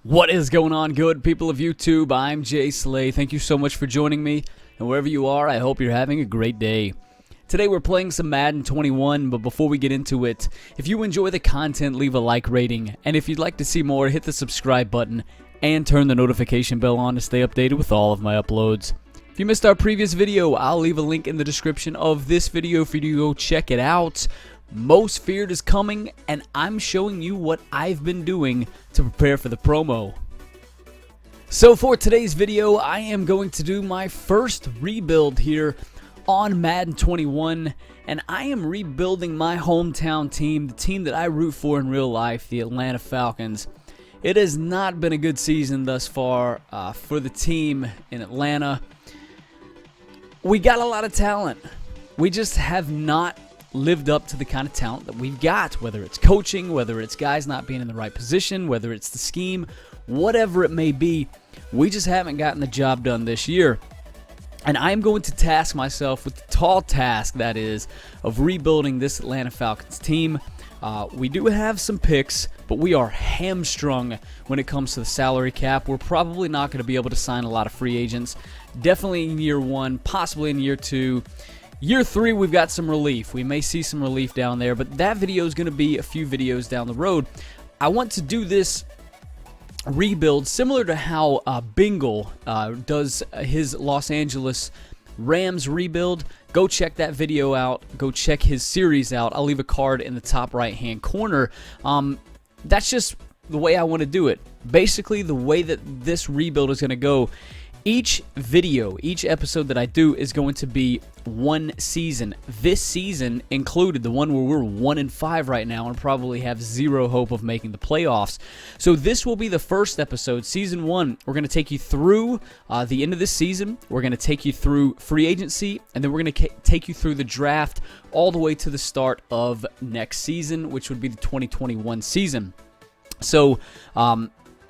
What is going on, good people of YouTube? I'm ImJslay. Thank you so much for joining me. And wherever you are, I hope you're having a great day. Today we're playing some Madden 21, but before we get into it, if you enjoy the content, leave a like rating. And if you'd like to see more, hit the subscribe button and turn the notification bell on to stay updated with all of my uploads. If you missed our previous video, I'll leave a link in the description of this video for you to go check it out. Most Feared is coming, and I'm showing you what I've been doing to prepare for the promo. So for today's video, I am going to do my first rebuild here on Madden 21, and I am rebuilding my hometown team, the team that I root for in real life, the Atlanta Falcons. It has not been a good season thus far for the team in Atlanta. We got a lot of talent. We just have not lived up to the kind of talent that we've got, whether it's coaching, whether it's guys not being in the right position, whether it's the scheme, whatever it may be. We just haven't gotten the job done this year. And I'm going to task myself with the tall task, that is, of rebuilding this Atlanta Falcons team. We do have some picks, but we are hamstrung when it comes to the salary cap. We're probably not going to be able to sign a lot of free agents. Definitely in year one, possibly in year two. Year 3, we've got some relief. We may see some relief down there, but that video is going to be a few videos down the road. I want to do this rebuild similar to how Bingle does his Los Angeles Rams rebuild. Go check that video out. Go check his series out. I'll leave a card in the top right-hand corner. That's just the way I want to do it. Basically, the way that this rebuild is going to go, each video, each episode that I do is going to be one season. This season included, the one where we're 1-5 right now and probably have zero hope of making the playoffs. So this will be the first episode, season 1. We're going to take you through the end of this season. We're going to take you through free agency, and then we're going to take you through the draft all the way to the start of next season, which would be the 2021 season. So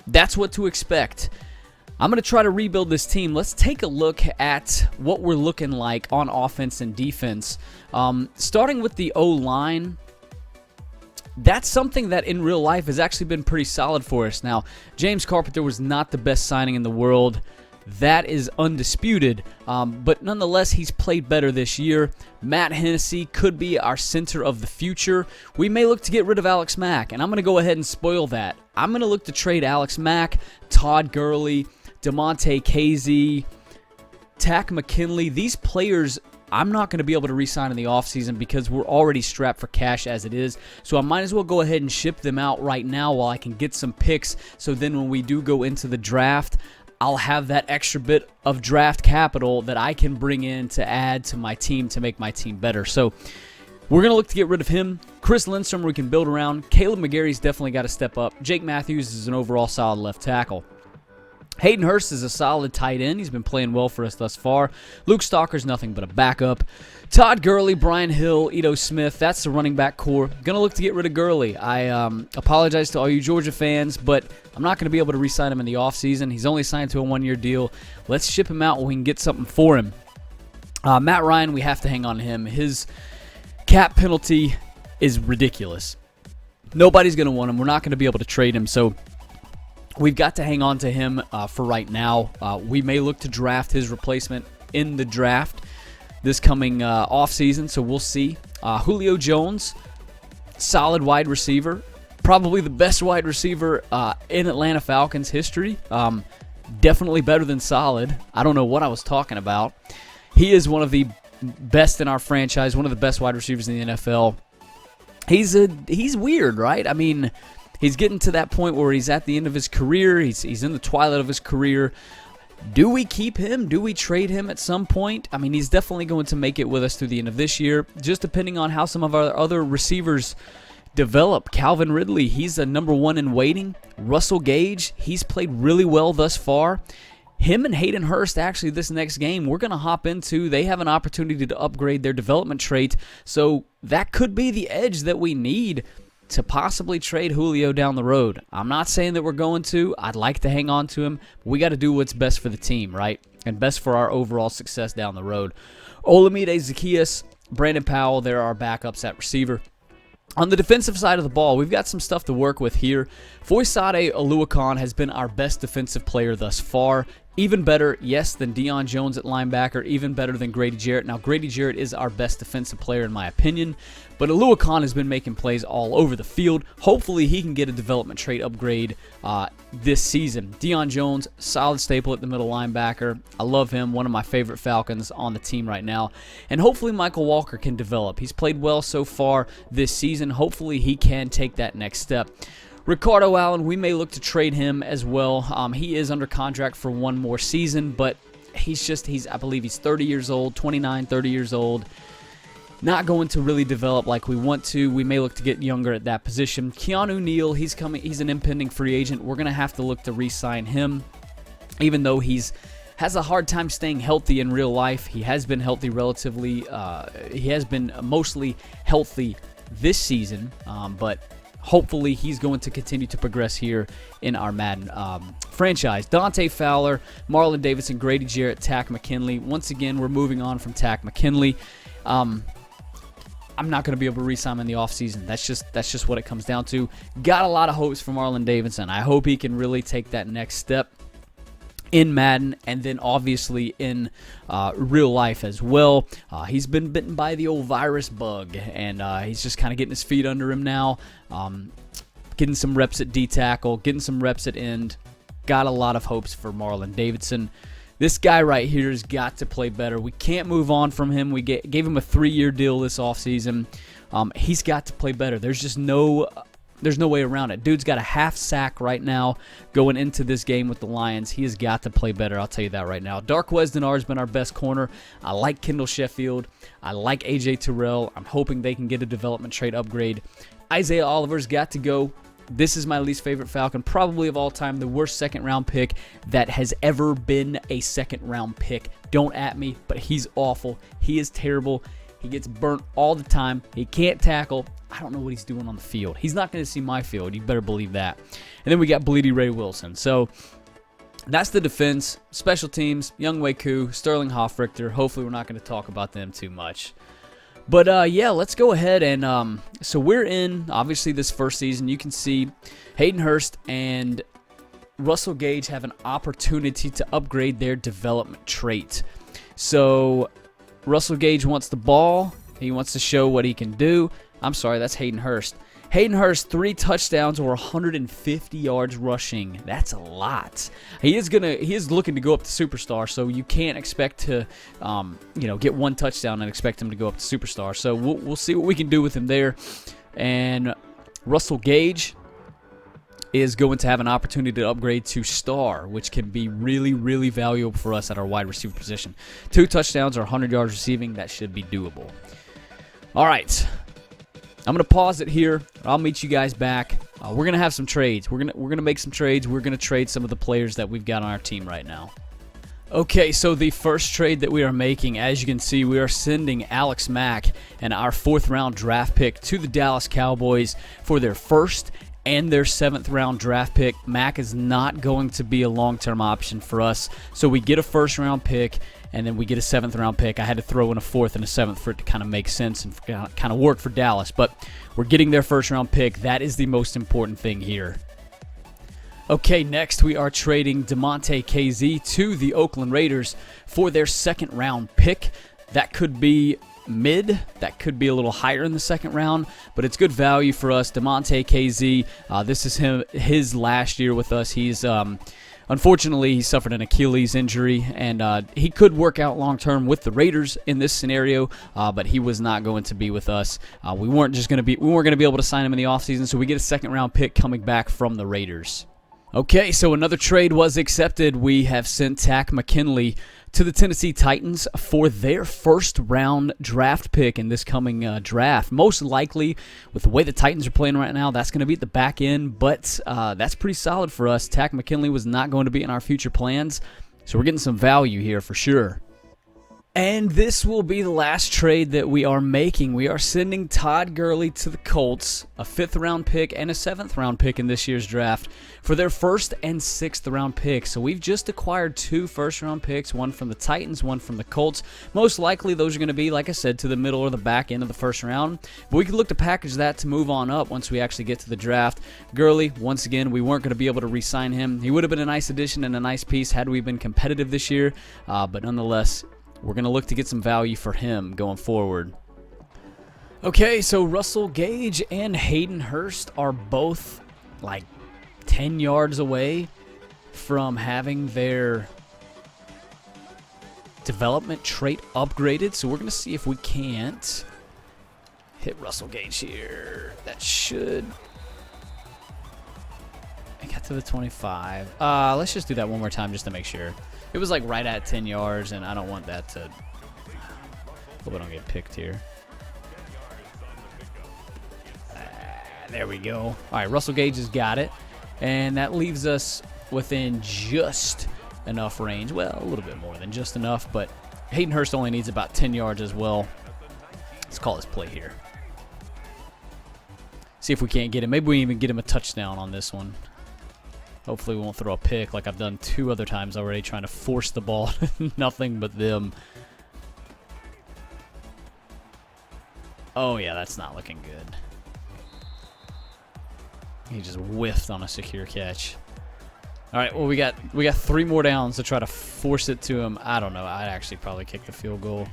that's what to expect. I'm going to try to rebuild this team. Let's take a look at what we're looking like on offense and defense. Starting with the O-line, that's something that in real life has actually been pretty solid for us. Now, James Carpenter was not the best signing in the world. That is undisputed, but nonetheless, he's played better this year. Matt Hennessy could be our center of the future. We may look to get rid of Alex Mack, and I'm going to go ahead and spoil that. I'm going to look to trade Alex Mack, Todd Gurley, DeMonte Casey, Tack McKinley. These players I'm not going to be able to re-sign in the offseason because we're already strapped for cash as it is. So I might as well go ahead and ship them out right now while I can get some picks. So then when we do go into the draft, I'll have that extra bit of draft capital that I can bring in to add to my team to make my team better. So we're going to look to get rid of him. Chris Lindstrom we can build around. Caleb McGarry's definitely got to step up. Jake Matthews is an overall solid left tackle. Hayden Hurst is a solid tight end. He's been playing well for us thus far. Luke Stalker's nothing but a backup. Todd Gurley, Brian Hill, Ito Smith, that's the running back core. Going to look to get rid of Gurley. I apologize to all you Georgia fans, but I'm not going to be able to re-sign him in the offseason. He's only signed to a one-year deal. Let's ship him out when we can get something for him. Matt Ryan, we have to hang on to him. His cap penalty is ridiculous. Nobody's going to want him. We're not going to be able to trade him, so we've got to hang on to him for right now. We may look to draft his replacement in the draft this coming offseason, so we'll see. Julio Jones, solid wide receiver. Probably the best wide receiver in Atlanta Falcons history. Definitely better than solid. I don't know what I was talking about. He is one of the best in our franchise, one of the best wide receivers in the NFL. He's weird, right? I mean, he's getting to that point where he's at the end of his career. He's in the twilight of his career. Do we keep him? Do we trade him at some point? I mean, he's definitely going to make it with us through the end of this year, just depending on how some of our other receivers develop. Calvin Ridley, he's a number 1 in waiting. Russell Gage, he's played really well thus far. Him and Hayden Hurst, actually, this next game, we're going to hop into. They have an opportunity to upgrade their development trait, so that could be the edge that we need to possibly trade Julio down the road. I'm not saying that we're going to. I'd like to hang on to him. But we got to do what's best for the team, right? And best for our overall success down the road. Olamide Zaccheaus, Brandon Powell, there are backups at receiver. On the defensive side of the ball, we've got some stuff to work with here. Foyesade Oluokun has been our best defensive player thus far. Even better, yes, than Deion Jones at linebacker. Even better than Grady Jarrett. Now, Grady Jarrett is our best defensive player in my opinion. But Oluokun has been making plays all over the field. Hopefully, he can get a development trait upgrade this season. Deion Jones, solid staple at the middle linebacker. I love him. One of my favorite Falcons on the team right now. And hopefully, Michael Walker can develop. He's played well so far this season. Hopefully, he can take that next step. Ricardo Allen, we may look to trade him as well. He is under contract for one more season, but I believe he's 30 years old, 29, 30 years old. Not going to really develop like we want to. We may look to get younger at that position. Keanu Neal, he's an impending free agent. We're going to have to look to re-sign him, even though has a hard time staying healthy in real life. He has been healthy relatively. He has been mostly healthy this season, but hopefully he's going to continue to progress here in our Madden franchise. Dante Fowler, Marlon Davidson, Grady Jarrett, Takk McKinley. Once again, we're moving on from Takk McKinley. I'm not going to be able to re-sign him in the offseason. That's just what it comes down to. Got a lot of hopes for Marlon Davidson. I hope he can really take that next step in Madden, and then obviously in real life as well. He's been bitten by the old virus bug, and he's just kind of getting his feet under him now, getting some reps at D-tackle, getting some reps at end. Got a lot of hopes for Marlon Davidson. This guy right here has got to play better. We can't move on from him. We gave him a 3-year deal this offseason. He's got to play better. There's no way around it. Dude's got a half sack right now going into this game with the Lions. He has got to play better, I'll tell you that right now. Darqueze Dennard has been our best corner. I like Kendall Sheffield. I like A.J. Terrell. I'm hoping they can get a development trait upgrade. Isaiah Oliver's got to go. This is my least favorite Falcon, probably of all time, the worst second-round pick that has ever been a second-round pick. Don't at me, but he's awful. He is terrible. He gets burnt all the time. He can't tackle. I don't know what he's doing on the field. He's not going to see my field. You better believe that. And then we got Bleedy Ray Wilson. So that's the defense. Special teams, Younghoe Koo, Sterling Hoffrichter. Hopefully we're not going to talk about them too much. But, yeah, let's go ahead and so we're in, obviously, this first season. You can see Hayden Hurst and Russell Gage have an opportunity to upgrade their development trait. So Russell Gage wants the ball. He wants to show what he can do. I'm sorry, that's Hayden Hurst. Hayden Hurst, 3 touchdowns or 150 yards rushing. That's a lot. He is looking to go up to superstar, so you can't expect to, get 1 touchdown and expect him to go up to superstar. So we'll see what we can do with him there. And Russell Gage is going to have an opportunity to upgrade to star, which can be really, really valuable for us at our wide receiver position. 2 touchdowns or 100 yards receiving, that should be doable. All right. I'm going to pause it here. I'll meet you guys back. We're going to have some trades. We're going to make some trades. We're going to trade some of the players that we've got on our team right now. Okay, so the first trade that we are making, as you can see, we are sending Alex Mack and our 4th-round draft pick to the Dallas Cowboys for their 1st and their 7th-round draft pick. Mack is not going to be a long-term option for us, so we get a 1st-round pick, and then we get a 7th-round pick. I had to throw in a 4th and a 7th for it to kind of make sense and kind of work for Dallas, but we're getting their 1st-round pick. That is the most important thing here. Okay, next we are trading Damontae Kazee to the Oakland Raiders for their 2nd-round pick. That could be mid. That could be a little higher in the 2nd round, but it's good value for us. Damontae Kazee, this is his last year with us. He's unfortunately, he suffered an Achilles injury, and he could work out long-term with the Raiders in this scenario, but he was not going to be with us. We weren't going to be able to sign him in the offseason, so we get a 2nd-round pick coming back from the Raiders. Okay, so another trade was accepted. We have sent Takk McKinley to the Tennessee Titans for their 1st-round draft pick in this coming draft. Most likely, with the way the Titans are playing right now, that's going to be at the back end, but that's pretty solid for us. Takk McKinley was not going to be in our future plans, so we're getting some value here for sure. And this will be the last trade that we are making. We are sending Todd Gurley to the Colts, a 5th-round pick and a 7th-round pick in this year's draft for their 1st and 6th-round picks. So we've just acquired 2 first-round picks, one from the Titans, one from the Colts. Most likely those are going to be, like I said, to the middle or the back end of the first round. But we could look to package that to move on up once we actually get to the draft. Gurley, once again, we weren't going to be able to re-sign him. He would have been a nice addition and a nice piece had we been competitive this year, but nonetheless, we're going to look to get some value for him going forward. Okay, so Russell Gage and Hayden Hurst are both like 10 yards away from having their development trait upgraded. So we're going to see if we can't hit Russell Gage here. That should... I got to the 25. Let's just do that one more time just to make sure. It was like right at 10 yards, and I don't want that to... Hope I don't get picked here. There we go. All right, Russell Gage has got it. And that leaves us within just enough range. Well, a little bit more than just enough, but Hayden Hurst only needs about 10 yards as well. Let's call this play here. See if we can't get him. Maybe we even get him a touchdown on this one. Hopefully we won't throw a pick like I've done 2 other times already, trying to force the ball to nothing but them. Oh yeah, that's not looking good. He just whiffed on a secure catch. All right, well we got 3 more downs to try to force it to him. I don't know. I'd actually probably kick the field goal.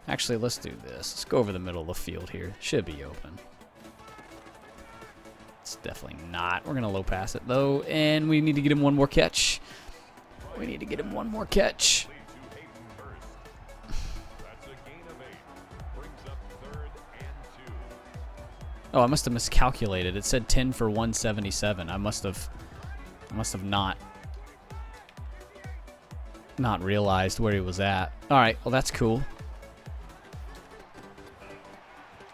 Actually, let's do this. Let's go over the middle of the field here. Should be open. It's definitely not. We're going to low pass it, though, and we need to get him one more catch. We need to get him one more catch. Oh, I must have miscalculated. It said 10 for 177. I must have not realized where he was at. All right, well, that's cool.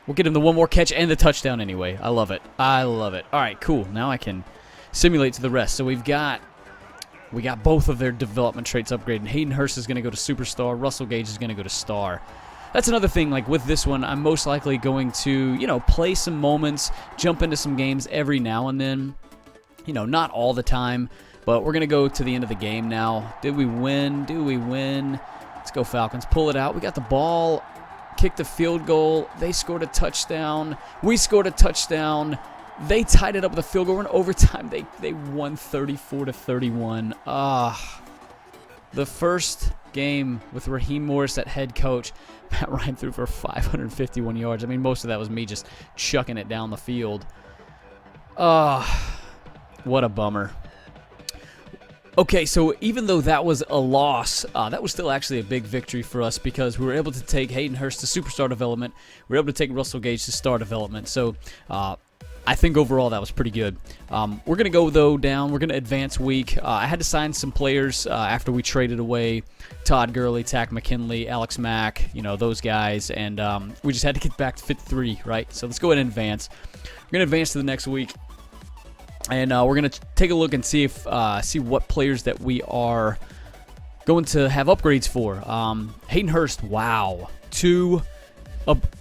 We'll get him the one more catch and the touchdown anyway. I love it. I love it. All right, cool. Now I can simulate to the rest. So we got both of their development traits upgraded. Hayden Hurst is going to go to superstar. Russell Gage is going to go to star. That's another thing, like with this one, I'm most likely going to, you know, play some moments, jump into some games every now and then. You know, not all the time, but we're going to go to the end of the game now. Did we win? Do we win? Let's go Falcons. Pull it out. We got the ball. Kicked a field goal. They scored a touchdown. We scored a touchdown. They tied it up with a field goal. We're in overtime. They won 34-31. The first game with Raheem Morris at head coach. Matt Ryan threw for 551 yards. I mean, most of that was me just chucking it down the field. What a bummer. Okay, so even though that was a loss, that was still actually a big victory for us because we were able to take Hayden Hurst to superstar development. We were able to take Russell Gage to star development. So I think overall that was pretty good. We're going to go, though, down. We're going to advance week. I had to sign some players after we traded away Todd Gurley, Tack McKinley, Alex Mack, you know, those guys. And we just had to get back to 53, right? So let's go ahead and advance. We're going to advance to the next week. And we're going to take a look and see what players that we are going to have upgrades for. Hayden Hurst, wow. 2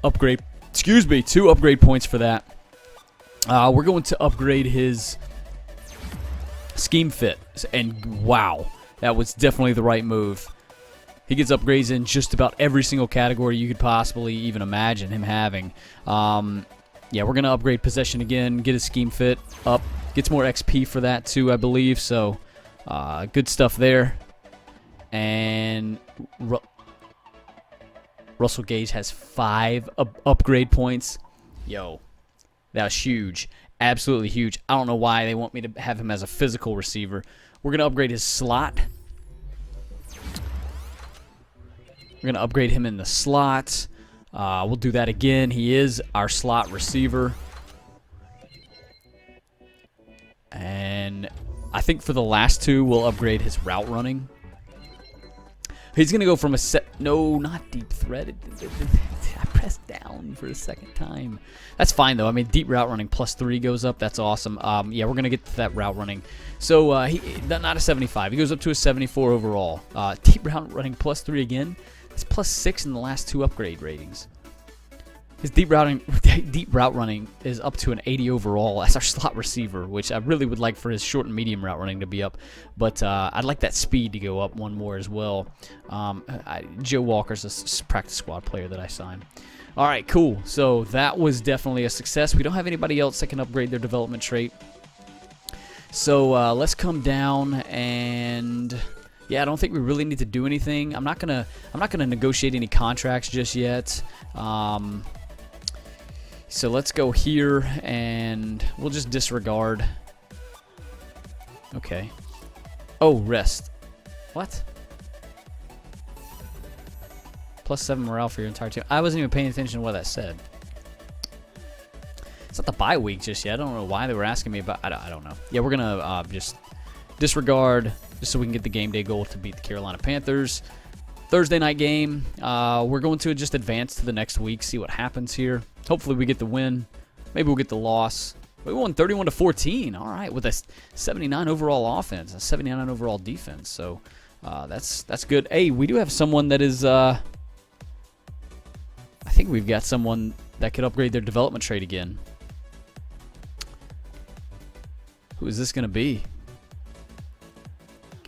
upgrade points for that. We're going to upgrade his scheme fit. And wow, that was definitely the right move. He gets upgrades in just about every single category you could possibly even imagine him having. Yeah, we're going to upgrade possession again, get his scheme fit up. Gets more XP for that too, I believe. So, good stuff there. And Russell Gage has 5 upgrade points. Yo, that was huge. Absolutely huge. I don't know why they want me to have him as a physical receiver. We're going to upgrade his slot. We're going to upgrade him in the slot. We'll do that again. He is our slot receiver. And I think for the last 2, we'll upgrade his route running. He's going to go from a set... No, not deep threat. pass down for a second time. That's fine, though. I mean, deep route running +3 goes up. That's awesome. Yeah, we're going to get to that route running. So, not a 75. He goes up to a 74 overall. Deep route running +3 again. It's +6 in the last 2 upgrade ratings. His deep route running is up to an 80 overall as our slot receiver, which I really would like for his short and medium route running to be up. But I'd like that speed to go up one more as well. Joe Walker's a practice squad player that I signed. All right, cool. So that was definitely a success. We don't have anybody else that can upgrade their development trait. So let's come down and... yeah, I don't think we really need to do anything. I'm not gonna negotiate any contracts just yet. So let's go here and we'll just disregard. Okay. Oh, rest. What? +7 morale for your entire team. I wasn't even paying attention to what that said. It's not the bye week just yet. I don't know why they were asking me about. I don't know. Yeah, we're gonna just disregard just so we can get the game day goal to beat the Carolina Panthers. Thursday night game. We're going to just advance to the next week, see what happens here. Hopefully we get the win. Maybe we'll get the loss. We won 31-14. All right, with a 79 overall offense, a 79 overall defense. So that's good. Hey, we do have someone that is. I think we've got someone that could upgrade their development trait again. Who is this going to be?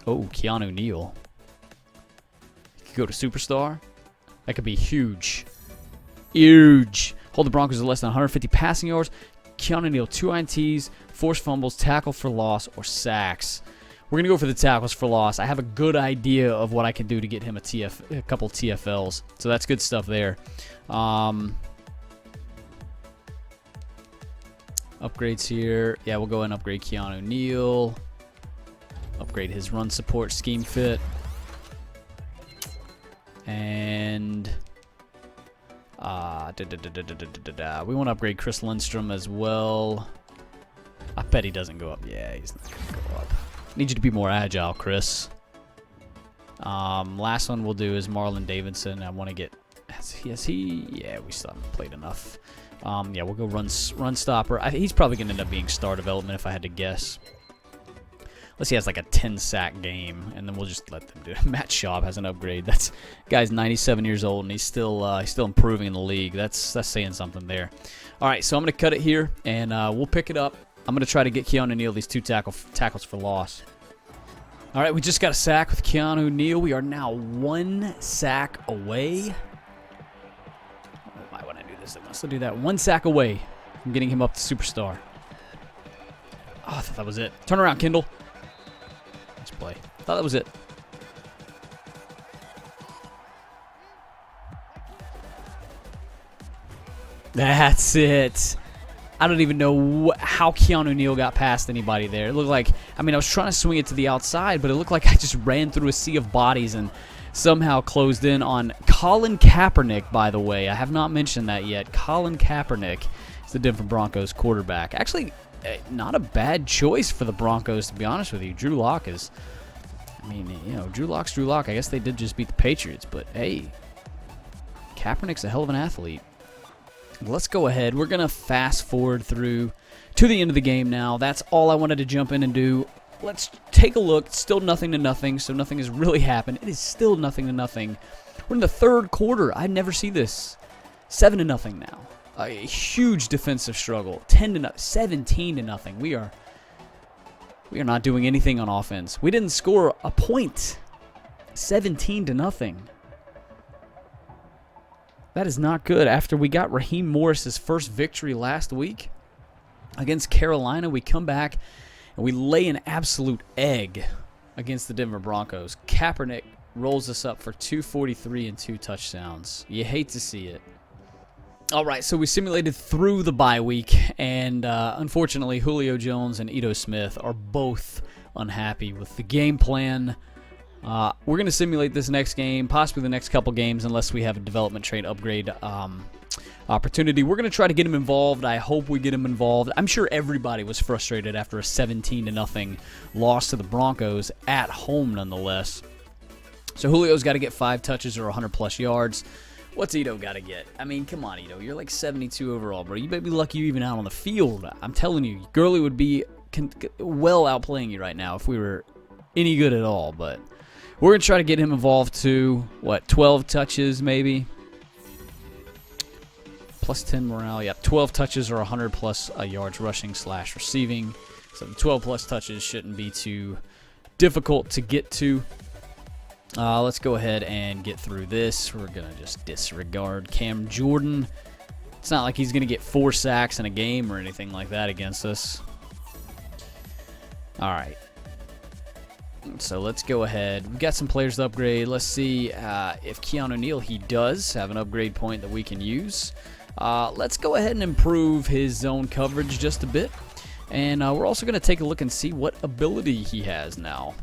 Oh, Keanu Neal. Go to superstar. That could be huge. Huge. Hold the Broncos to less than 150 passing yards. Keanu Neal, 2 INTs, forced fumbles, tackle for loss, or sacks. We're going to go for the tackles for loss. I have a good idea of what I can do to get him a couple TFLs. So that's good stuff there. Upgrades here. Yeah, we'll go and upgrade Keanu Neal. Upgrade his run support scheme fit. And we want to upgrade Chris Lindstrom as well. I bet he doesn't go up. Yeah, he's not going to go up. Need you to be more agile, Chris. Last one we'll do is Marlon Davidson. I want to get... Has he? Yeah, we still haven't played enough. Yeah, we'll go run stopper. He's probably going to end up being star development if I had to guess. Unless he has like a 10-sack game, and then we'll just let them do it. Matt Schaub has an upgrade. That guy's 97 years old, and he's still improving in the league. That's saying something there. All right, so I'm going to cut it here, and we'll pick it up. I'm going to try to get Keanu Neal these 2 tackles for loss. All right, we just got a sack with Keanu Neal. We are now 1 sack away. Why would I do this? I must do that. 1 sack away from getting him up to superstar. Oh, I thought that was it. Turn around, Kendall. Play. Thought that was it. That's it. I don't even know how Keanu Neal got past anybody there. It looked like, I mean, I was trying to swing it to the outside, but it looked like I just ran through a sea of bodies and somehow closed in on Colin Kaepernick, by the way. I have not mentioned that yet. Colin Kaepernick is the Denver Broncos quarterback. Actually, not a bad choice for the Broncos, to be honest with you. Drew Lock is, I mean, you know, Drew Lock's Drew Lock. I guess they did just beat the Patriots, but hey, Kaepernick's a hell of an athlete. Let's go ahead. We're going to fast forward through to the end of the game now. That's all I wanted to jump in and do. Let's take a look. It's still 0-0, so nothing has really happened. It is still 0-0. We're in the 3rd quarter. I never see this. 7-0 now. A huge defensive struggle. 10-0, 17-0. We are not doing anything on offense. We didn't score a point. 17-0. That is not good. After we got Raheem Morris's first victory last week against Carolina, we come back and we lay an absolute egg against the Denver Broncos. Kaepernick rolls us up for 243 and 2 touchdowns. You hate to see it. All right, so we simulated through the bye week, and unfortunately, Julio Jones and Ito Smith are both unhappy with the game plan. We're going to simulate this next game, possibly the next couple games, unless we have a development trait upgrade opportunity. We're going to try to get him involved. I hope we get him involved. I'm sure everybody was frustrated after a 17-0 loss to the Broncos at home, nonetheless. So Julio's got to get 5 touches or 100-plus yards. What's Ito got to get? I mean, come on, Ito. You're like 72 overall, bro. You better be lucky you're even out on the field. I'm telling you, Gurley would be well outplaying you right now if we were any good at all. But we're going to try to get him involved to, what, 12 touches maybe? Plus 10 morale. Yeah, 12 touches or 100 plus yards rushing / receiving. So the 12 plus touches shouldn't be too difficult to get to. Let's go ahead and get through this. We're going to just disregard Cam Jordan. It's not like he's going to get 4 sacks in a game or anything like that against us. All right. So let's go ahead. We've got some players to upgrade. Let's see if Keanu Neal, he does have an upgrade point that we can use. Let's go ahead and improve his zone coverage just a bit. And we're also going to take a look and see what ability he has now.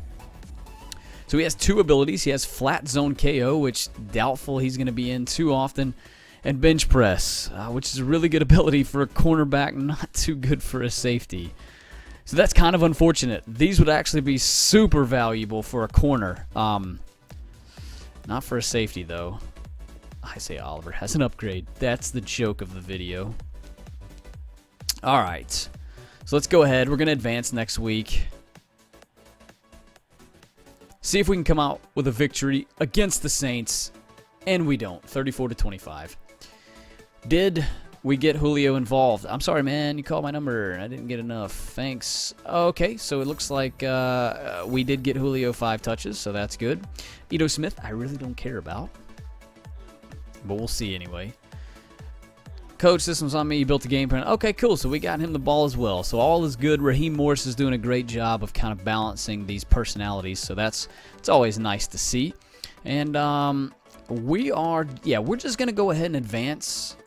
So he has 2 abilities. He has flat zone KO, which doubtful he's going to be in too often, and bench press, which is a really good ability for a cornerback, not too good for a safety. So that's kind of unfortunate. These would actually be super valuable for a corner. Not for a safety, though. Isaiah Oliver has an upgrade. That's the joke of the video. All right. So let's go ahead. We're going to advance next week. See if we can come out with a victory against the Saints. And we don't. 34-25. Did we get Julio involved? I'm sorry, man. You called my number. I didn't get enough. Thanks. Okay, so it looks like we did get Julio 5 touches, so that's good. Ito Smith, I really don't care about. But we'll see anyway. Coach, this one's on me. You built the game plan. Okay, cool. So we got him the ball as well. So all is good. Raheem Morris is doing a great job of kind of balancing these personalities. So it's always nice to see. And we're just going to go ahead and advance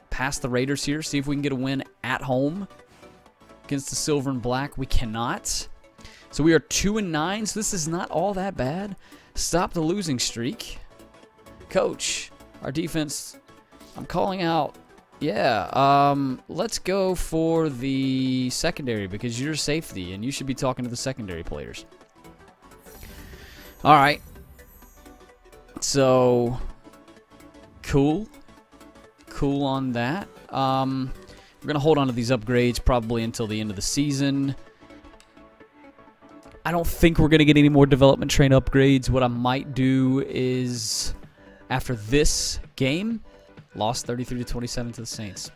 past the Raiders here. See if we can get a win at home against the Silver and Black. We cannot. So we are 2-9. So this is not all that bad. Stop the losing streak. Coach, our defense, I'm calling out. Yeah, let's go for the secondary because you're safety and you should be talking to the secondary players. All right. So, cool on that. We're going to hold on to these upgrades probably until the end of the season. I don't think we're going to get any more development train upgrades. What I might do is, after this game, lost 33-27 to the Saints.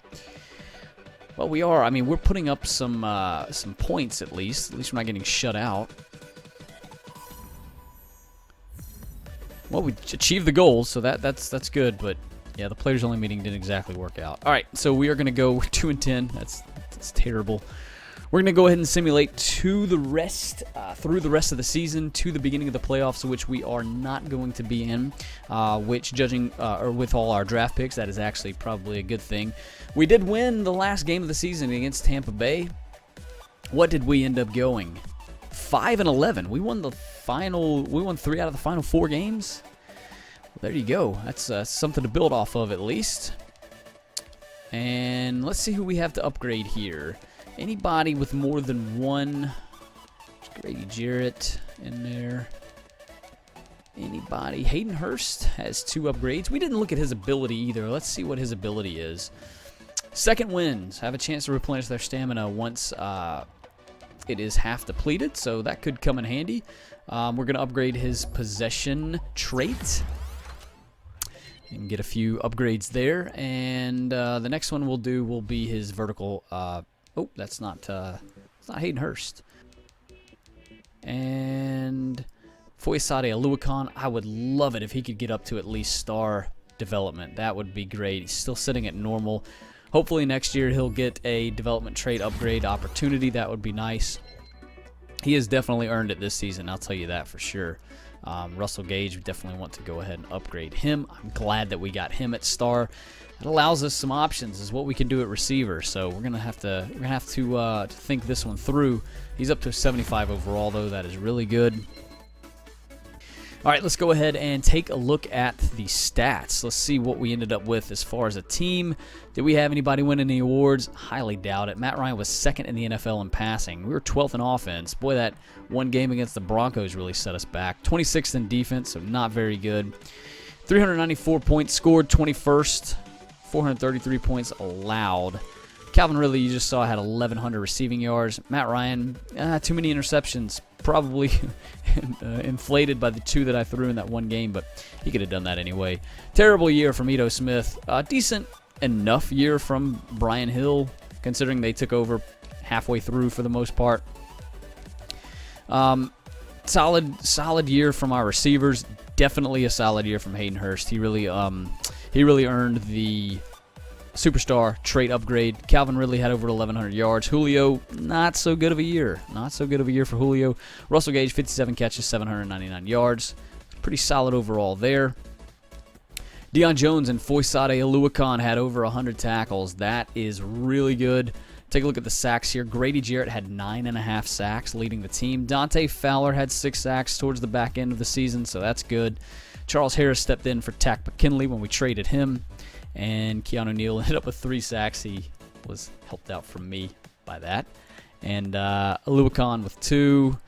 Well, we're putting up some points at least. At least we're not getting shut out. Well, we achieved the goals, so that's good. But yeah, the players only meeting didn't exactly work out. All right, so we are going to go 2-10. That's terrible. We're going to go ahead and simulate through the rest of the season to the beginning of the playoffs, which we are not going to be in, which judging or with all our draft picks, that is actually probably a good thing. We did win the last game of the season against Tampa Bay. What did we end up going? 5-11. We won 3 out of the final 4 games. Well, there you go. That's something to build off of at least. And let's see who we have to upgrade here. Anybody with more than 1? Grady Jarrett in there. Anybody? Hayden Hurst has 2 upgrades. We didn't look at his ability either. Let's see what his ability is. Second wins have a chance to replenish their stamina once it is half depleted, so that could come in handy. We're going to upgrade his possession trait. You can get a few upgrades there, and the next one we'll do will be his vertical. Oh, that's not Hayden Hurst. And Foyesade Aluakon, I would love it if he could get up to at least star development. That would be great. He's still sitting at normal. Hopefully next year he'll get a development trait upgrade opportunity. That would be nice. He has definitely earned it this season, I'll tell you that for sure. Russell Gage, we definitely want to go ahead and upgrade him. I'm glad that we got him at star. It allows us some options, is what we can do at receiver. So we're gonna have to think this one through. He's up to a 75 overall, though. That is really good. All right, let's go ahead and take a look at the stats. Let's see what we ended up with as far as a team. Did we have anybody win any awards? Highly doubt it. Matt Ryan was 2nd in the NFL in passing. We were 12th in offense. Boy, that one game against the Broncos really set us back. 26th in defense, so not very good. 394 points scored, 21st. 433 points allowed. Calvin Ridley, you just saw, had 1,100 receiving yards. Matt Ryan, too many interceptions. Probably inflated by the 2 that I threw in that one game, but he could have done that anyway. Terrible year from Ito Smith. Decent enough year from Brian Hill, considering they took over halfway through for the most part. Solid year from our receivers. Definitely a solid year from Hayden Hurst. He really earned the superstar trait upgrade. Calvin Ridley had over 1,100 yards. Julio, not so good of a year. Not so good of a year for Julio. Russell Gage, 57 catches, 799 yards. Pretty solid overall there. Deion Jones and Foysade Oluokun had over 100 tackles. That is really good. Take a look at the sacks here. Grady Jarrett had 9.5 sacks, leading the team. Dante Fowler had 6 sacks towards the back end of the season, so that's good. Charles Harris stepped in for Tack McKinley when we traded him. And Keanu Neal ended up with 3 sacks. He was helped out from me by that. And Oluokun with 2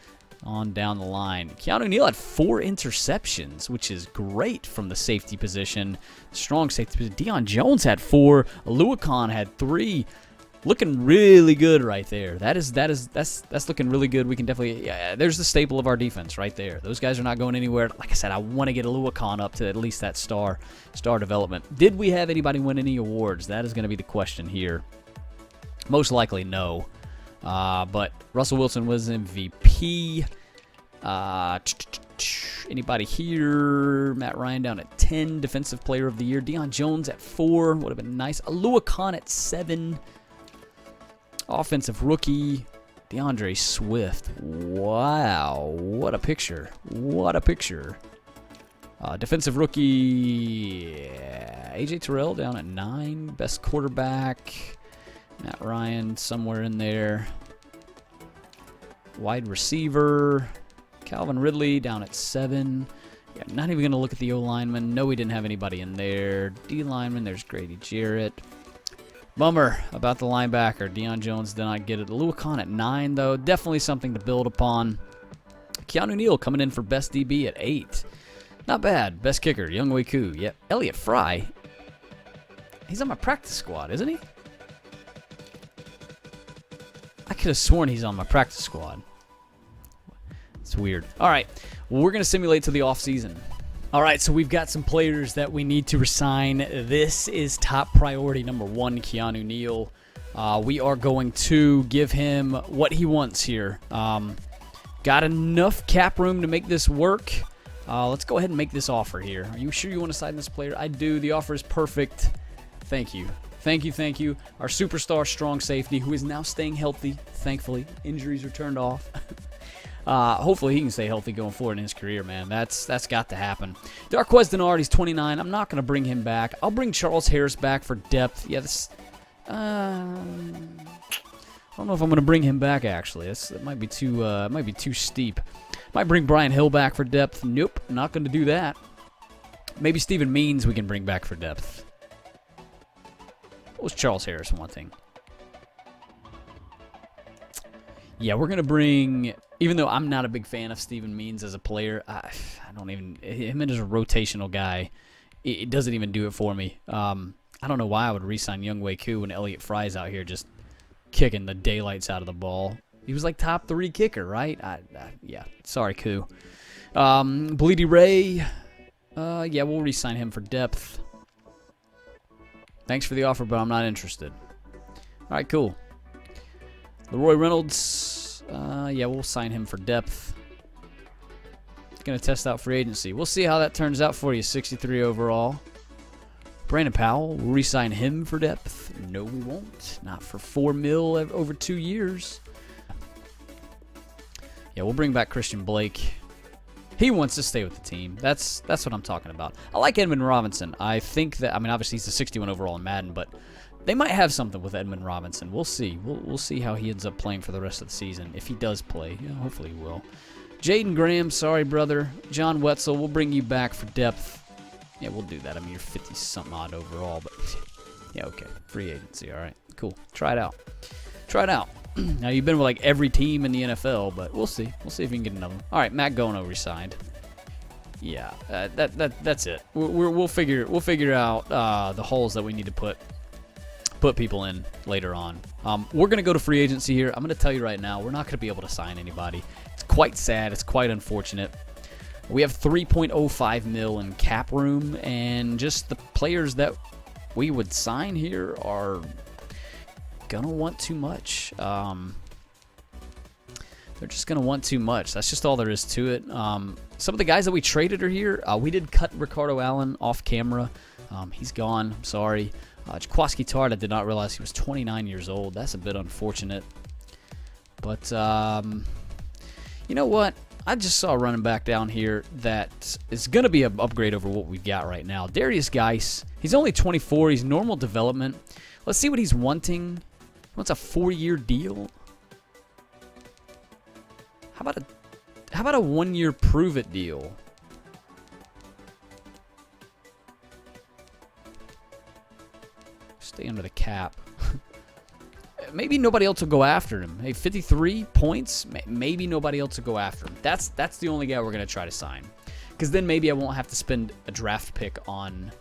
on down the line. Keanu Neal had 4 interceptions, which is great from the safety position. Strong safety position. Deion Jones had 4. Oluokun had 3. Looking really good right there. That's looking really good. We can definitely, there's the staple of our defense right there. Those guys are not going anywhere. Like I said, I want to get Oluokun up to at least that star development. Did we have anybody win any awards? That is going to be the question here. Most likely no. But Russell Wilson was MVP. Anybody here? Matt Ryan down at 10. Defensive Player of the Year. Deion Jones at 4. Would have been nice. Oluokun at 7. Offensive Rookie. DeAndre Swift. Wow. What a picture. What a picture. Defensive Rookie. AJ Terrell down at 9. Best Quarterback. Matt Ryan somewhere in there. Wide Receiver. Calvin Ridley down at 7. Yeah, not even going to look at the O-lineman. No, we didn't have anybody in there. D-lineman, there's Grady Jarrett. Bummer about the linebacker. Deion Jones did not get it. Oluokun at 9, though. Definitely something to build upon. Keanu Neal coming in for Best DB at 8. Not bad. Best Kicker, Younghoe Koo. Yep. Elliott Fry. He's on my practice squad, isn't he? I could have sworn he's on my practice squad. It's weird. All right. Well, we're going to simulate to the offseason. All right, so we've got some players that we need to resign. This is top priority number 1, Keanu Neal. We are going to give him what he wants here. Got enough cap room to make this work. Let's go ahead and make this offer here. Are you sure you want to sign this player? I do. The offer is perfect. Thank you. Thank you, thank you. Our superstar strong safety, who is now staying healthy, thankfully. Injuries are turned off. Hopefully he can stay healthy going forward in his career, man. That's got to happen. Darquez Denard, he's 29. I'm not going to bring him back. I'll bring Charles Harris back for depth. Yeah, this... I don't know if I'm going to bring him back, actually. It might be too steep. Might bring Brian Hill back for depth. Nope, not going to do that. Maybe Steven Means we can bring back for depth. What was Charles Harris wanting? Yeah, we're going to bring... Even though I'm not a big fan of Steven Means as a player, I don't even... Him as a rotational guy, it doesn't even do it for me. I don't know why I would re-sign Younghoe Koo when Elliott Fry's out here just kicking the daylights out of the ball. He was like top 3 kicker, right? Yeah, sorry, Koo. Bleedy Ray, yeah, we'll re-sign him for depth. Thanks for the offer, but I'm not interested. All right, cool. Leroy Reynolds, yeah, we'll sign him for depth. Going to test out free agency. We'll see how that turns out for you. 63 overall. Brandon Powell, we'll re-sign him for depth. No, we won't. Not for $4 million over 2 years. Yeah, we'll bring back Christian Blake. He wants to stay with the team. That's what I'm talking about. I like Edmund Robinson. I think that, I mean, obviously he's a 61 overall in Madden, but they might have something with Edmund Robinson. We'll see. We'll see how he ends up playing for the rest of the season. If he does play, yeah, hopefully he will. Jaden Graham, sorry, brother. John Wetzel, we'll bring you back for depth. Yeah, we'll do that. I mean, you're 50-something odd overall, but yeah, okay. Free agency, all right. Cool. Try it out. Try it out. Now, you've been with, like, every team in the NFL, but we'll see. We'll see if we can get another one. All right, Matt Gono resigned. Yeah, that's it. We'll figure out the holes that we need to put people in later on. We're gonna go to free agency here. I'm gonna tell you right now, we're not gonna be able to sign anybody. It's quite sad. It's quite unfortunate. We have 3.05 mil in cap room, and just the players that we would sign here are gonna want too much. They're just going to want too much. That's just all there is to it. Some of the guys that we traded are here. We did cut Ricardo Allen off camera. He's gone. I'm sorry. Jaquaski Tart, I did not realize he was 29 years old. That's a bit unfortunate. But, you know what? I just saw a running back down here that is going to be an upgrade over what we've got right now. Darius Geis. He's only 24. He's normal development. Let's see what he's wanting. He wants a 4-year deal. How about a 1-year prove-it deal? Stay under the cap. Maybe nobody else will go after him. Hey, 53 points. Maybe nobody else will go after him. That's the only guy we're gonna try to sign. Because then maybe I won't have to spend a draft pick on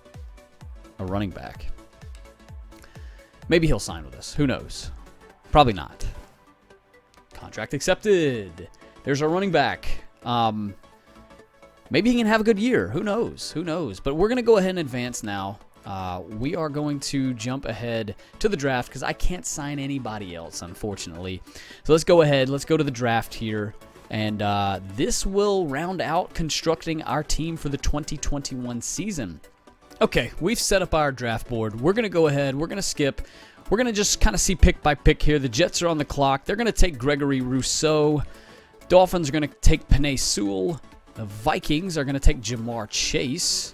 a running back. Maybe he'll sign with us. Who knows? Probably not. Contract accepted. There's our running back. Maybe he can have a good year. Who knows? Who knows? But we're going to go ahead and advance now. We are going to jump ahead to the draft because I can't sign anybody else, unfortunately. So let's go ahead. Let's go to the draft here. And this will round out constructing our team for the 2021 season. Okay, we've set up our draft board. We're going to go ahead. We're going to skip. We're going to just kind of see pick by pick here. The Jets are on the clock. They're going to take Gregory Rousseau. Dolphins are going to take Penei Sewell. The Vikings are going to take Jamar Chase.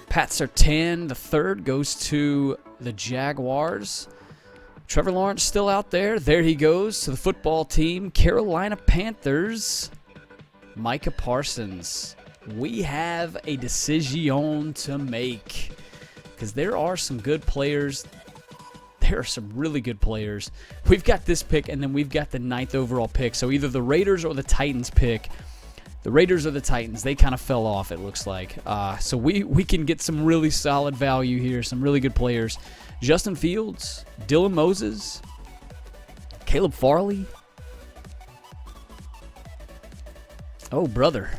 Pat Surtain, the third, goes to the Jaguars. Trevor Lawrence still out there. There he goes to the football team. Carolina Panthers. Micah Parsons. We have a decision to make because there are some good players. There are some really good players. We've got this pick, and then we've got the 9th overall pick. So either the Raiders or the Titans pick. The Raiders or the Titans, they kind of fell off, it looks like. So we can get some really solid value here, some really good players. Justin Fields, Dylan Moses, Caleb Farley. Oh, brother.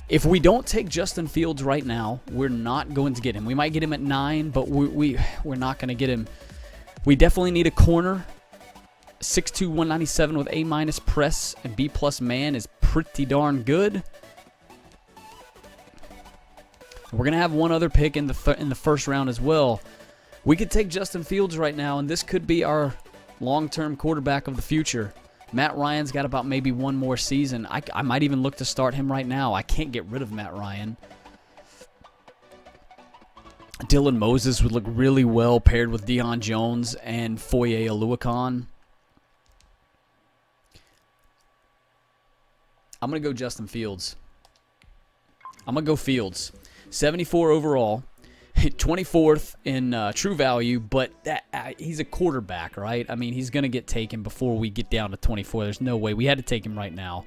If we don't take Justin Fields right now, we're not going to get him. We might get him at 9, but we're not going to get him. We definitely need a corner. 6'2", 197 with A- press and B+ man is pretty darn good. We're going to have one other pick in the first round as well. We could take Justin Fields right now, and this could be our long-term quarterback of the future. Matt Ryan's got about maybe one more season. I might even look to start him right now. I can't get rid of Matt Ryan. Dylan Moses would look really well paired with Deion Jones and Foye Oluokun. I'm going to go Justin Fields. I'm going to go Fields. 74 overall. 24th in true value, but he's a quarterback, right? I mean, he's going to get taken before we get down to 24. There's no way. We had to take him right now.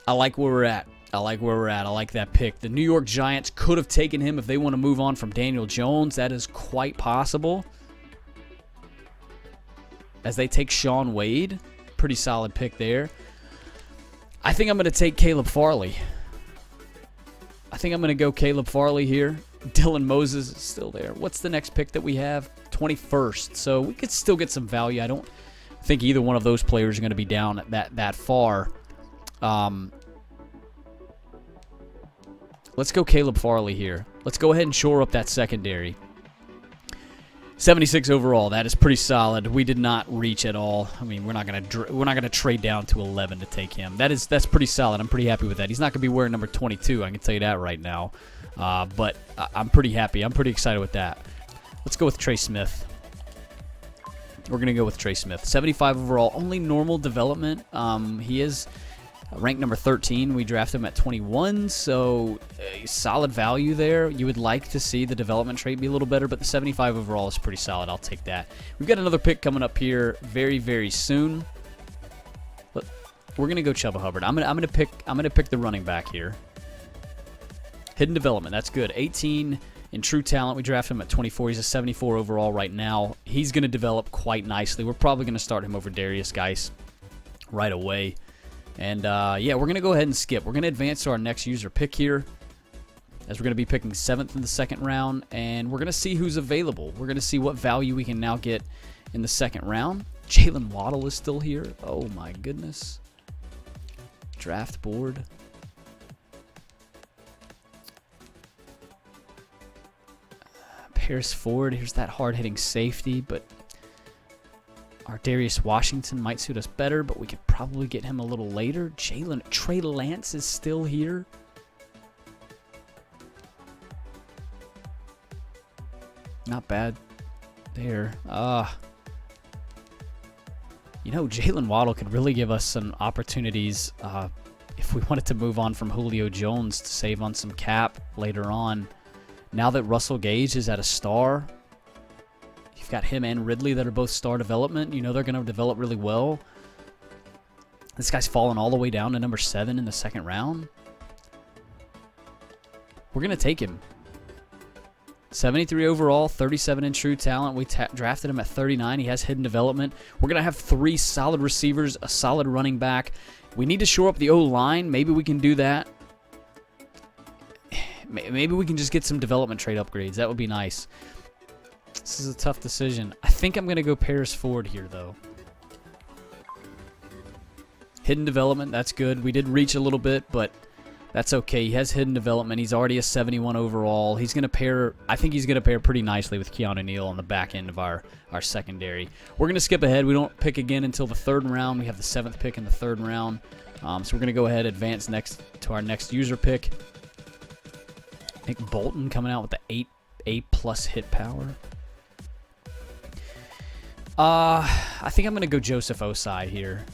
I like where we're at. I like that pick. The New York Giants could have taken him if they want to move on from Daniel Jones. That is quite possible. As they take Sean Wade. Pretty solid pick there. I think I'm going to take Caleb Farley. I think I'm going to go Caleb Farley here. Dylan Moses is still there. What's the next pick that we have? 21st. So we could still get some value. I don't think either one of those players are going to be down that far. Let's go Caleb Farley here. Let's go ahead and shore up that secondary. 76 overall. That is pretty solid. We did not reach at all. I mean, we're not gonna trade down to 11 to take him. That's pretty solid. I'm pretty happy with that. He's not gonna be wearing number 22. I can tell you that right now. But I'm pretty happy. I'm pretty excited with that. Let's go with Trey Smith. We're gonna go with Trey Smith. 75 overall. Only normal development. He is ranked number 13. We drafted him at 21, so solid value there. You would like to see the development trait be a little better, but the 75 overall is pretty solid. I'll take that. We've got another pick coming up here very, very soon. we're gonna go Chuba Hubbard. I'm gonna pick the running back here. Hidden development, that's good. 18 in true talent. We drafted him at 24. He's a 74 overall right now. He's gonna develop quite nicely. We're probably gonna start him over Darius Geis right away. And yeah, we're gonna go ahead and skip. We're gonna advance to our next user pick here, as we're gonna be picking 7th in the second round, and we're gonna see who's available. We're gonna see what value we can now get in the second round. Jalen Waddle is still here. Oh my goodness. Draft board. Paris Ford, here's that hard-hitting safety, but our Darius Washington might suit us better, but we could probably get him a little later. Trey Lance is still here. Not bad there. You know, Jalen Waddle could really give us some opportunities if we wanted to move on from Julio Jones to save on some cap later on. Now that Russell Gage is at a star, you've got him and Ridley that are both star development. You know they're going to develop really well. This guy's fallen all the way down to number 7 in the second round. We're going to take him. 73 overall, 37 in true talent. We drafted him at 39. He has hidden development. We're going to have 3 solid receivers, a solid running back. We need to shore up the O-line. Maybe we can do that. Maybe we can just get some development trade upgrades. That would be nice. This is a tough decision. I think I'm going to go Paris Ford here, though. Hidden development, that's good. We did reach a little bit, but that's okay. He has hidden development. He's already a 71 overall. He's going to pair, I think he's going to pair pretty nicely with Keanu Neal on the back end of our secondary. We're going to skip ahead. We don't pick again until the 3rd round. We have the 7th pick in the 3rd round. So we're going to go ahead and advance next to our next user pick. Nick Bolton coming out with the 8+ hit power. I think I'm going to go Joseph Osai here.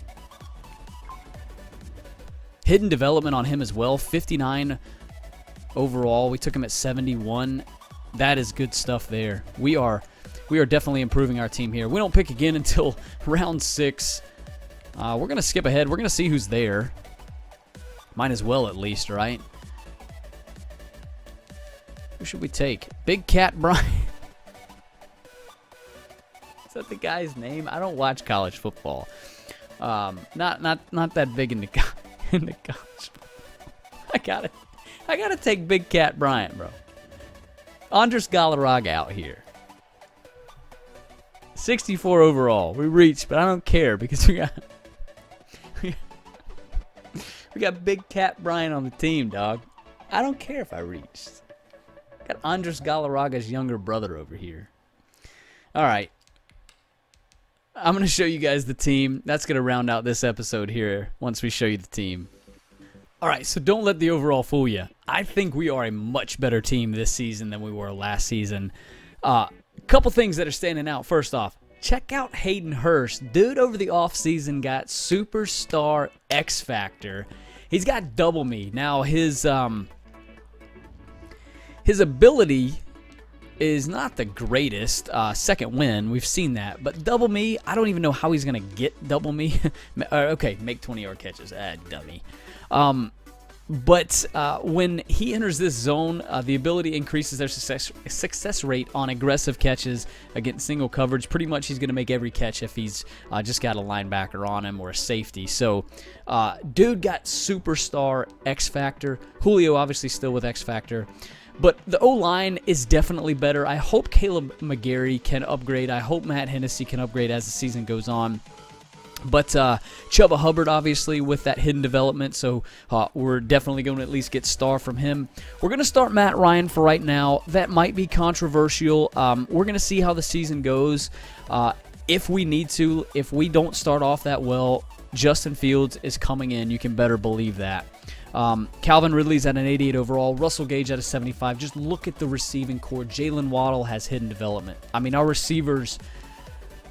Hidden development on him as well. 59 overall. We took him at 71. That is good stuff there. We are definitely improving our team here. We don't pick again until round 6. We're going to skip ahead. We're going to see who's there. Might as well at least, right? Who should we take? Big Cat Brian. Is that the guy's name? I don't watch college football. Not that big into college. I gotta take Big Cat Bryant, bro. Andres Galarraga out here. 64 overall. We reached, but I don't care because we got Big Cat Bryant on the team, dog. I don't care if I reached. Got Andres Galarraga's younger brother over here. All right. I'm going to show you guys the team. That's going to round out this episode here once we show you the team. All right, so don't let the overall fool you. I think we are a much better team this season than we were last season. Couple things that are standing out. First off, check out Hayden Hurst. Dude over the offseason got Superstar X Factor. He's got double me. Now, his ability is not the greatest. Second win, we've seen that. But double me, I don't even know how he's going to get double me. Okay, make 20-yard catches. Dummy. But when he enters this zone, the ability increases their success rate on aggressive catches against single coverage. Pretty much he's going to make every catch if he's just got a linebacker on him or a safety. So, dude got Superstar X Factor. Julio obviously still with X Factor. But the O-line is definitely better. I hope Caleb McGarry can upgrade. I hope Matt Hennessy can upgrade as the season goes on. But Chuba Hubbard, obviously, with that hidden development, so we're definitely going to at least get star from him. We're going to start Matt Ryan for right now. That might be controversial. We're going to see how the season goes. If we need to, if we don't start off that well, Justin Fields is coming in. You can better believe that. Calvin Ridley's at an 88 overall. Russell Gage at a 75. Just look at the receiving core. Jalen Waddle has hidden development. I mean, our receivers,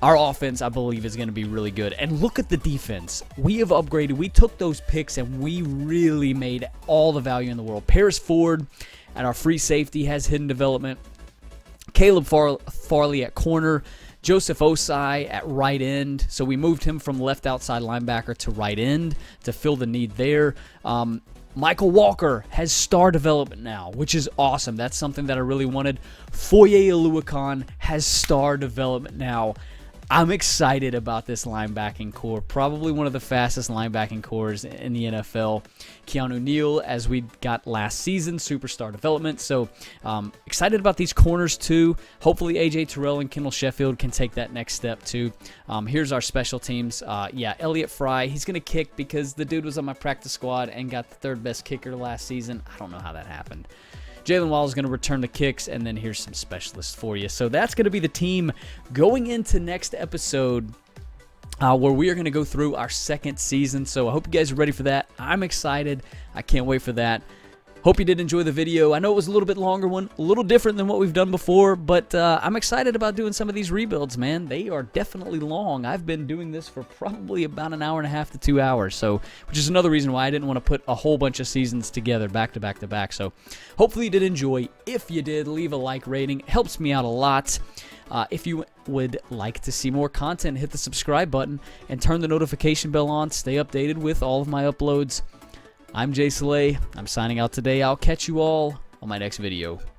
our offense, I believe, is going to be really good. And look at the defense. We have upgraded. We took those picks, and we really made all the value in the world. Paris Ford at our free safety has hidden development. Caleb Farley at corner. Joseph Osai at right end. So we moved him from left outside linebacker to right end to fill the need there. Michael Walker has star development now, which is awesome. That's something that I really wanted. Foye Oluokun has star development now. I'm excited about this linebacking core. Probably one of the fastest linebacking cores in the NFL. Keanu Neal, as we got last season, superstar development. So excited about these corners too. Hopefully AJ Terrell and Kendall Sheffield can take that next step too. Here's our special teams. Yeah, Elliott Fry, he's going to kick because the dude was on my practice squad and got the third best kicker last season. I don't know how that happened. Jalen Waddle is going to return the kicks, and then here's some specialists for you. So that's going to be the team going into next episode where we are going to go through our second season. So I hope you guys are ready for that. I'm excited. I can't wait for that. Hope you did enjoy the video. I know it was a little bit longer one, a little different than what we've done before, but I'm excited about doing some of these rebuilds, man. They are definitely long. I've been doing this for probably about an hour and a half to 2 hours, so which is another reason why I didn't want to put a whole bunch of seasons together back to back to back. So hopefully you did enjoy. If you did, leave a like rating. It helps me out a lot. If you would like to see more content, hit the subscribe button and turn the notification bell on. Stay updated with all of my uploads. I'm ImJslay. I'm signing out today. I'll catch you all on my next video.